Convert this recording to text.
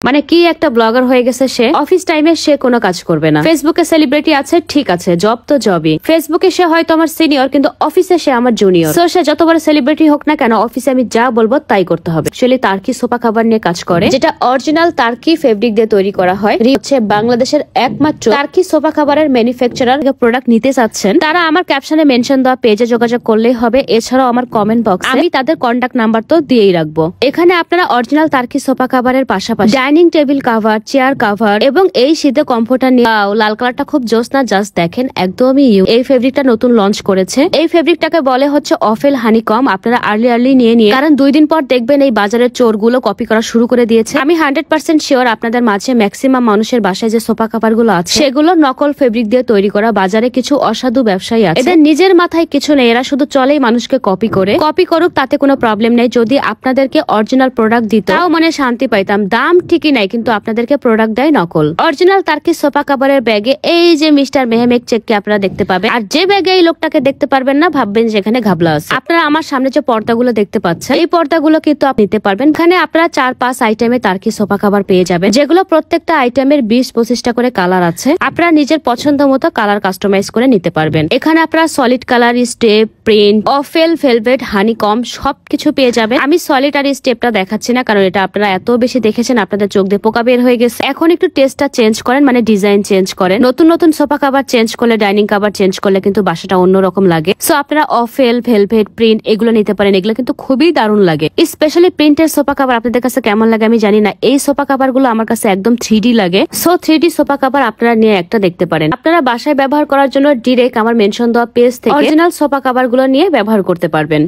মানে কি একটা ব্লগার হয়ে গেছে সে। অফিস টাইমে সে কোনো কাজ করবে না। ফেসবুকে সেলিব্রিটি আছে, ঠিক আছে, জব তো জবই। ফেসবুকে সে হয়তো আমার সিনিয়র, কিন্তু অফিসে সে আমার জুনিয়র। সো সে যত বড় সেলিব্রিটি হোক না কেন, অফিসে আমি যা বলবো তাই করতে হবে। অ্যাকচুয়ালি টার্কি সোফা কভার নিয়ে কাজ করে, যেটা অরিজিনাল টার্কি ফেব্রিক দিয়ে তৈরি করা হয়। হচ্ছে বাংলাদেশের একমাত্র টার্কি সোফা কভারের ম্যানুফ্যাকচারার। প্রোডাক্ট নিতে চাচ্ছেন তারা আমার ক্যাপশনে মেনশন দেওয়া পেজে যোগাযোগ করলেই হবে। এছাড়াও আমার কমেন্ট বক্সে আমি তাদের কন্ট্যাক্ট নাম্বার তো দিয়েই রাখবো। এখানে আপনারা অরিজিনাল টার্কি সোফা কভারের পাশাপাশি dining table cover, chair cover এবং এই শীতে কমফোর্টার নিয়ে। লাল কালারটা খুব জোস না? জাস্ট দেখেন, একদমই এই ফেব্রিকটা নতুন লঞ্চ করেছে। এই ফেব্রিকটাকে বলে হচ্ছে অফেল হানিকম। আপনারা আর্লি নিয়ে কারণ 2 দিন পর দেখবেন এই বাজারের চোরগুলো কপি করা শুরু করে দিয়েছে। আমি 100% শিওর আপনাদের মাঝে ম্যাক্সিমাম মানুষের বাসায় যে সোফা কভার গুলো আছে সেগুলো নকল ফেব্রিক দিয়ে তৈরি করা। বাজারে কিছু অসাধু ব্যবসায়ী আছে, এদের নিজের মাথায় কিছু নেই, এরা শুধু চলেই মানুষকে কপি করে। কপি করুক, তাতে কোনো প্রবলেম নেই। যদি আপনাদেরকে অরিজিনাল প্রোডাক্ট দিত তাও মনে শান্তি পাইতাম। দাম ঠিকই নাই, কিন্তু আপনাদেরকে প্রোডাক্ট দেয় নকল। অরিজিনাল টার্কি সোফা কভারের ব্যাগে এই যে মিস্টার মেহমেক চেককে আপনারা দেখতে পাবেন। আর যে ব্যাগে এই লোকটাকে দেখতে পারবেন না, ভাববেন যেখানে ঘাবলা আছে। আপনারা আমার সামনে যে পর্দাগুলো দেখতে পাচ্ছেন, এই পর্দাগুলো কিন্তু আপনি নিতে পারবেন। এখানে আপনারা 4-5 আইটেমে টার্কি সোফা কভার পেয়ে যাবেন, যেগুলো প্রত্যেকটা আইটেমের 20-25টা করে কালার আছে। আপনারা নিজের পছন্দ মতো কালার কাস্টমাইজ করে নিতে পারবেন। এখানে আপনারা সলিড কালার, স্টেপ, প্রিন্ট, অফেল, ভেলভেট, হানিকম সবকিছু পেয়ে যাবেন। আমি সলিড আর স্টেপটা দেখাচ্ছি না, কারণ এটা আপনারা এত বেশি দেখেছেন আপনাদের চোখ দিয়ে পোকা বের হয়ে গেছে। এখন একটু টেস্টটা চেঞ্জ করেন, মানে ডিজাইন চেঞ্জ করেন। নতুন সোফা কভার চেঞ্জ করলে, ডাইনিং কভার চেঞ্জ করলে কিন্তু বাসাটা অন্যরকম লাগে। সো আপনারা অফেল, ভেলভেট, প্রিন্ট এগুলো নিতে পারেন। এগুলো কিন্তু খুবই দারুণ লাগে। স্পেশালি প্রিন্টের সোফা কভার আপনাদের কাছে কেমন লাগে আমি জানি না। এই সোফা কভার গুলো আমার কাছে একদম 3D লাগে। সো 3D সোফা কভার আপনারা নিয়ে একটা দেখতে পারেন। আপনারা বাসায় ব্যবহার করার জন্য ডিরেক্ট আমার মেনশন দেওয়া পেজ থেকে অরিজিনাল সোফা কভার গুলো নিয়ে ব্যবহার করতে পারবেন।